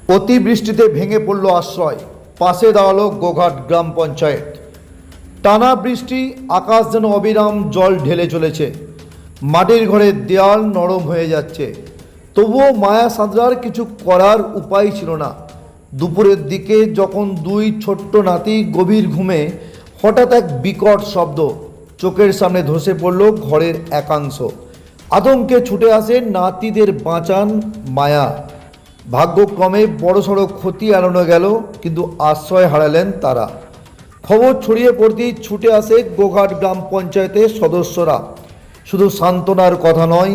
অতিবৃষ্টিতে ভেঙে পড়ল আশ্রয়, পাশে দাঁড়ালো গোঘাট গ্রাম পঞ্চায়েত। টানা বৃষ্টি, আকাশ যেন অবিরাম জল ঢেলে চলেছে। মাটির ঘরের দেয়াল নরম হয়ে যাচ্ছে। তবুও মায়া সাঁতরার কিছু করার উপায় ছিল না। দুপুরের দিকে যখন দুই ছোট্ট নাতি গভীর ঘুমে, হঠাৎ এক বিকট শব্দ, চোখের সামনে ধসে পড়ল ঘরের একাংশ। আতঙ্কে ছুটে আসে নাতিদের বাঁচান মায়া। ভাগ্যক্রমে বড়সড় ক্ষতি এড়ানো গেল, কিন্তু আশ্রয় হারালেন তারা। খবর ছড়িয়ে পড়তেই ছুটে আসে গোঘাট গ্রাম পঞ্চায়েতের সদস্যরা। শুধু সান্ত্বনার কথা নয়,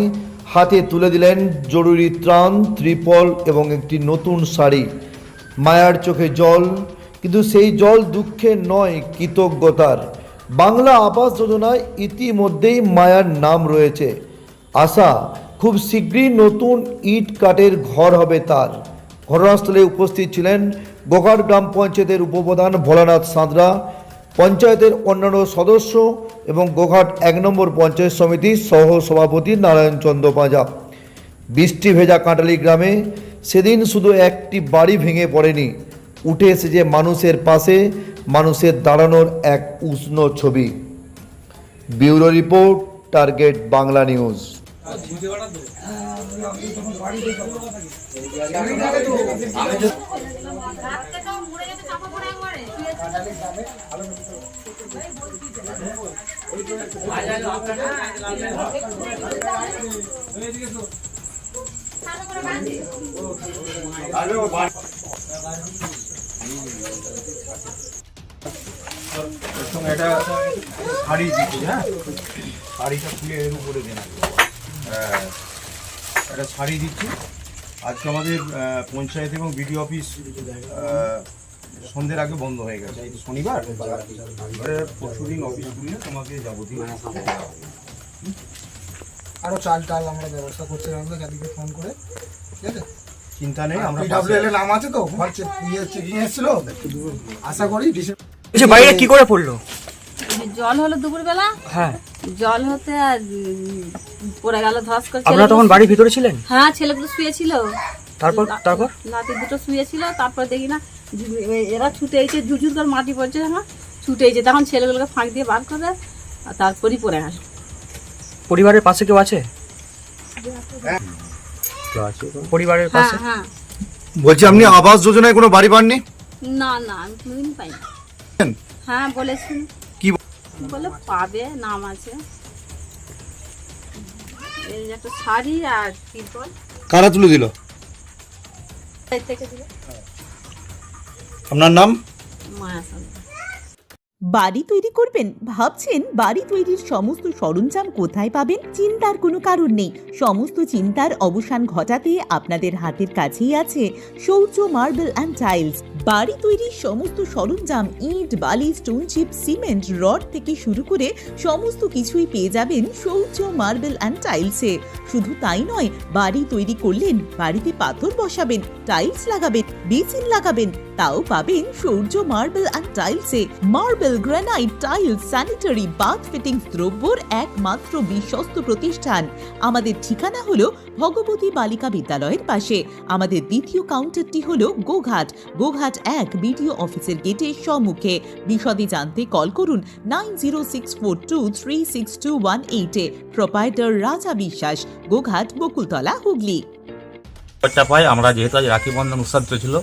হাতে তুলে দিলেন জরুরি ত্রাণ, ত্রিপল এবং একটি নতুন শাড়ি। মায়ার চোখে জল, কিন্তু সেই জল দুঃখের নয়, কৃতজ্ঞতার। বাংলা আবাস যোজনায় ইতিমধ্যেই মায়ার নাম রয়েছে। আশা, খুব শীঘ্রই নতুন ইট কাঠের ঘর হবে তার। ঘটনাস্থলে উপস্থিত ছিলেন গোঘাট গ্রাম পঞ্চায়েতের উপপ্রধান ভোলানাথ সাঁতরা, পঞ্চায়েতের অন্যান্য সদস্য এবং গোঘাট ১ নম্বর পঞ্চায়েত সমিতির সহ সভাপতি নারায়ণ চন্দ্র পাঁজা। বৃষ্টি ভেজা কাঁটালি গ্রামে সেদিন শুধু একটি বাড়ি ভেঙে পড়েনি, উঠে এসেছে মানুষের পাশে, মানুষের দাঁড়ানোর এক উষ্ণ ছবি। Bureau report, target Bangla news. এটা শাড়ি দিচ্ছি, হ্যাঁ শাড়িটা খুলে এর উপরে দেন। একটা শাড়ি দিচ্ছি। আজকে আমাদের পঞ্চায়েত এবং বিডিও অফিস সন্ধ্যের আগে বন্ধ হয়ে গেছে, শনিবার। পরশুদিন অফিস খুলে তোমাকে যাবতীয় আরো চাল টাল আমরা ব্যবস্থা করছি, আমরা যাদেরকে ফোন করে, ঠিক আছে, চিন্তা নেই। আমরা পিডব্লিউএল এর নাম আছে তো, ঘর চেকিং এসেছিল, আশা করি বাইরে কি করে পড়লো? জল হলো দুপুরবেলা, হ্যাঁ জল হতে আর পড়ে গেল ধস করে। আপনারা তখন বাড়ির ভিতরে ছিলেন? হ্যাঁ, ছেলেগুলো শুয়েছিল। তারপর নাতি দুটো শুয়েছিল। তারপর দেখি না এরা ছুটে এসে ঝুঝুর করে মাটি পড়ছে, হ্যাঁ ছুটে এসে তখন ছেলেগুলোকে ফাঁক দিয়ে বার করে আর তারপরই পড়ে গেল। পরিবারের পাশে কেউ আছে? পরিবারের হ্যাঁ পাশে? হ্যাঁ। বলছি, আপনি আবাস যোজনায় কোনো বাড়ি পাননি? না না, আমি কোনোদিন পাইনি। হ্যাঁ বলেছি, কি বলে পাবে, নাম আছে। এই একটা শাড়ি আর ত্রিপল। কারা তুলে দিল? থেকে দিল আপনার নাম? মায়া সাঁতরা। বাড়ি তৈরি করবেন? ভাবছেন বাড়ি তৈরির সমস্ত সরঞ্জাম কোথায় পাবেন? চিন্তার কোনো কারণ নেই। সমস্ত চিন্তার অবসান ঘটাতে আপনাদের হাতের কাছেই আছে শৌর্য মার্বেল অ্যান্ড টাইলস। বাড়ি তৈরির সমস্ত সরঞ্জাম, ইট, বালি, স্টোন চিপ, সিমেন্ট, রড থেকে শুরু করে সমস্ত কিছুই পেয়ে যাবেন শৌর্য মার্বেল অ্যান্ড টাইলসে। শুধু তাই নয়, বাড়ি তৈরি করলেন, বাড়িতে পাথর বসাবেন, টাইলস লাগাবেন, বেসিন লাগাবেন, তাও পাবেন শৌর্য মার্বেল অ্যান্ড টাইলসে। Marble, granite, tiles, sanitary, bath fittings দ্রব্যর একমাত্র বিশ্বস্ত প্রতিষ্ঠান। আমাদের ঠিকানা হলো ভগবতী বালিকা বিদ্যালয়ের পাশে। আমাদের দ্বিতীয় কাউন্টারটি হলো গোঘাট ১ বিডিও অফিসের গেটের সম্মুখে। বিশদে জানতে কল করুন 9064236218 প্রোপাইটার রাজা বিশ্বাস, গোঘাট, বকুলতলা, হুগলি। পাই আমরা যেহেতু আজ রাখি বন্ধন উৎসব চলছিল,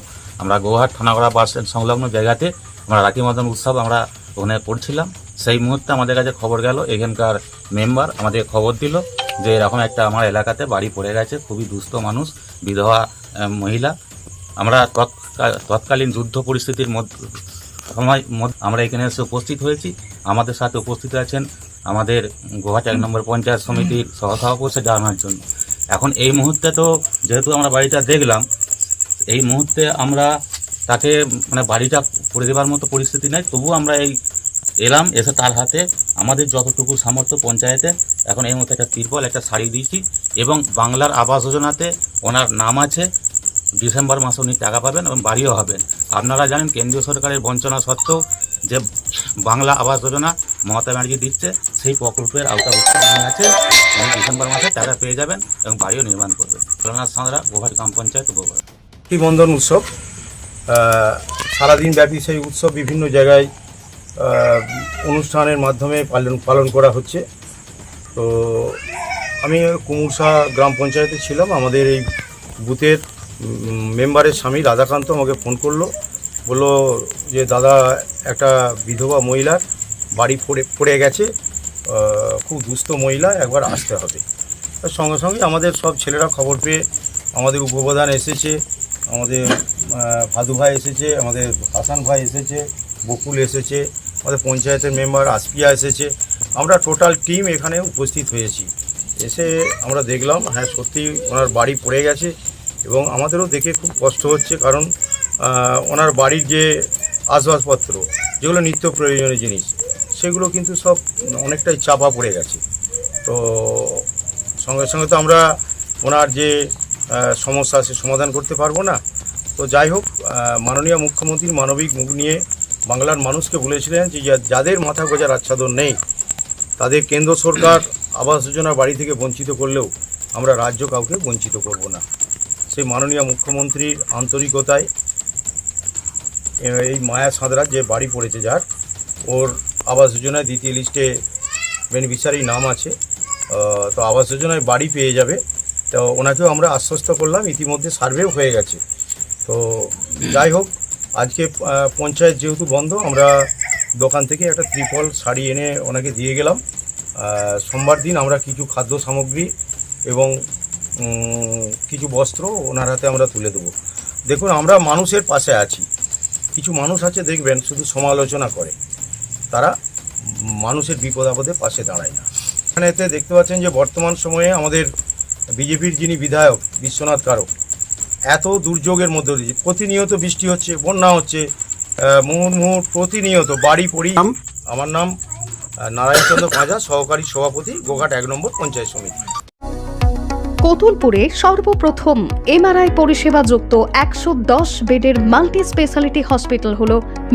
আমরা গোঘাট থানাগড়া বাস স্ট্যান্ড সংলগ্ন জায়গাতে আমরা রাখি বন্ধন উৎসব আমরা ওখানে করছিলাম। সেই মুহূর্তে আমাদের কাছে খবর গেল, এখানকার মেম্বার আমাদের খবর দিল যে এরকম একটা আমার এলাকাতে বাড়ি পড়ে গেছে, খুবই দুস্থ মানুষ, বিধবা মহিলা। আমরা তৎকালীন যুদ্ধ পরিস্থিতির সময় আমরা এখানে এসে উপস্থিত হয়েছি। আমাদের সাথে উপস্থিত আছেন আমাদের গোঘাট ১ নম্বর পঞ্চায়েত সমিতির সহসভাপতি জানানোর জন্য। এখন এই মুহূর্তে তো যেহেতু আমরা বাড়িটা দেখলাম, এই মুহূর্তে আমরা তাকে বাড়িটা করে দেওয়ার মতো পরিস্থিতি নেই, তবুও আমরা এলাম, এসে তার হাতে আমাদের যতটুকু সামর্থ্য পঞ্চায়েতে এখন এই মুহূর্তে একটা তিরপল, একটা শাড়ি দিয়েছি। এবং বাংলার আবাস যোজনাতে ওনার নাম আছে, ডিসেম্বর মাসে উনি টাকা পাবেন এবং বাড়িও হবেন। আপনারা জানেন কেন্দ্রীয় সরকারের বঞ্চনা সত্ত্বেও যে বাংলা আবাস যোজনা মমতা ব্যানার্জি দিচ্ছে, সেই প্রকল্পের আওতাভুক্ত আছে। উনি ডিসেম্বর মাসে টাকা পেয়ে যাবেন এবং বাড়িও নির্মাণ করবেন। ভোলানাথ সাঁতরা, গোঘাট গ্রাম পঞ্চায়েত, উপজেলা। রাখি বন্ধন উৎসব সারাদিন ব্যাপী সেই উৎসব বিভিন্ন জায়গায় অনুষ্ঠানের মাধ্যমে পালন করা হচ্ছে। তো আমি কুমুরসা গ্রাম পঞ্চায়েতে ছিলাম। আমাদের এই বুথের মেম্বারের স্বামী রাধাকান্ত আমাকে ফোন করলো, বললো যে দাদা একটা বিধবা মহিলার বাড়ি পড়ে গেছে, খুব দুস্থ মহিলা, একবার আসতে হবে। তার সঙ্গে সঙ্গে আমাদের সব ছেলেরা খবর পেয়ে আমাদের উপপ্রধান এসেছে, আমাদের ভাদু ভাই এসেছে, আমাদের হাসান ভাই এসেছে, বকুল এসেছে, আমাদের পঞ্চায়েতের মেম্বার আসপিয়া এসেছে। আমরা টোটাল টিম এখানে উপস্থিত হয়েছি। এসে আমরা দেখলাম হ্যাঁ সত্যি ওনার বাড়ি পড়ে গেছে এবং আমাদেরও দেখে খুব কষ্ট হচ্ছে, কারণ ওনার বাড়ির যে আসবাবপত্র যেগুলো নিত্য প্রয়োজনীয় জিনিস সেগুলো কিন্তু সব অনেকটাই চাপা পড়ে গেছে। তো সঙ্গে সঙ্গে তো আমরা ওনার যে সমস্যা সে সমাধান করতে পারবো না। তো যাই হোক, মাননীয় মুখ্যমন্ত্রীর মানবিক মুখ নিয়ে বাংলার মানুষকে বলেছিলেন যে যাদের মাথা গোঁজার আচ্ছাদন নেই তাদের কেন্দ্র সরকার আবাস যোজনা বাড়ি থেকে বঞ্চিত করলেও আমরা রাজ্য কাউকে বঞ্চিত করব না। সেই মাননীয় মুখ্যমন্ত্রীর আন্তরিকতায় এই মায়া সাঁতরা যে বাড়ি পড়েছে, যার ওর আবাস যোজনায় দ্বিতীয় লিস্টে বেনিফিশিয়ারি নাম আছে, তো আবাস যোজনায় বাড়ি পেয়ে যাবে। তো ওনাকেও আমরা আশ্বস্ত করলাম, ইতিমধ্যে সার্ভেও হয়ে গেছে। তো যাই হোক, আজকে পঞ্চায়েত যেহেতু বন্ধ, আমরা দোকান থেকে একটা ত্রিপল শাড়ি এনে ওনাকে দিয়ে গেলাম। সোমবার দিন আমরা কিছু খাদ্য সামগ্রী এবং কিছু বস্ত্র ওনার হাতে আমরা তুলে দেবো। দেখুন, আমরা মানুষের পাশে আছি। কিছু মানুষ আছে দেখবেন শুধু সমালোচনা করে, তারা মানুষের বিপদ আপদে পাশে দাঁড়ায় না। এখানেতে দেখতে পাচ্ছেন যে বর্তমান সময়ে আমাদের বিজেপির যিনি বিধায়ক বিশ্বনাথ কারক এত দুর্যোগের মধ্যে দিয়ে প্রতিনিয়ত বৃষ্টি হচ্ছে, বন্যা হচ্ছে, মুহুর্মুহুর প্রতিনিয়ত বাড়ি পড়ি। আমার নাম নারায়ণচন্দ্র পাঁজা, সহকারী সভাপতি, গোঘাট 1 নম্বর পঞ্চায়েত সমিতি। কতুলপুরে সর্বপ্রথম এমআরআই পরিষেবা যুক্ত 110 বেডের মাল্টি স্পেশালিটি হসপিটাল হল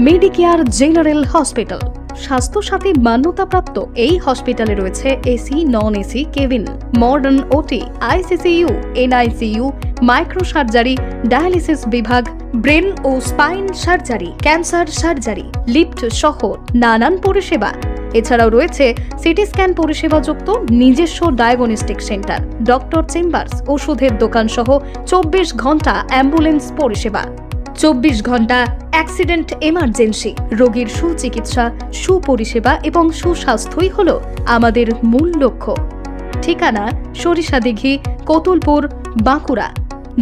মেডিকেয়ার জেনারেল হসপিটাল। স্বাস্থ্যসাথী মান্যতাপ্রাপ্ত এই হসপিটালে রয়েছে AC, non AC cabin, modern OT, ICCU, NICU, micro surgery, dialysis বিভাগ, ব্রেন ও spine surgery, cancer surgery, lift সহ নানান পরিষেবা। এছাড়াও রয়েছে সিটি স্ক্যান পরিষেবা যুক্ত নিজস্ব ডায়াগনস্টিক সেন্টার, ডক্টর চেম্বার্স, ওষুধের দোকান সহ 24 ঘন্টা অ্যাম্বুলেন্স পরিষেবা। 24 ঘন্টা অ্যাক্সিডেন্ট এমার্জেন্সি, রোগীর সুচিকিৎসা, সুপরিষেবা এবং সুস্বাস্থ্যই হল আমাদের মূল লক্ষ্য। ঠিকানা সরিষাদিঘি, কতুলপুর, বাঁকুড়া।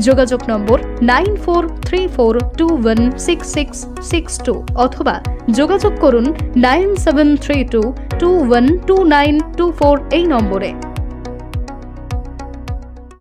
যোগাযোগ নম্বর 9434216662 অথবা যোগাযোগ করুন 9732212924 এই নম্বরে।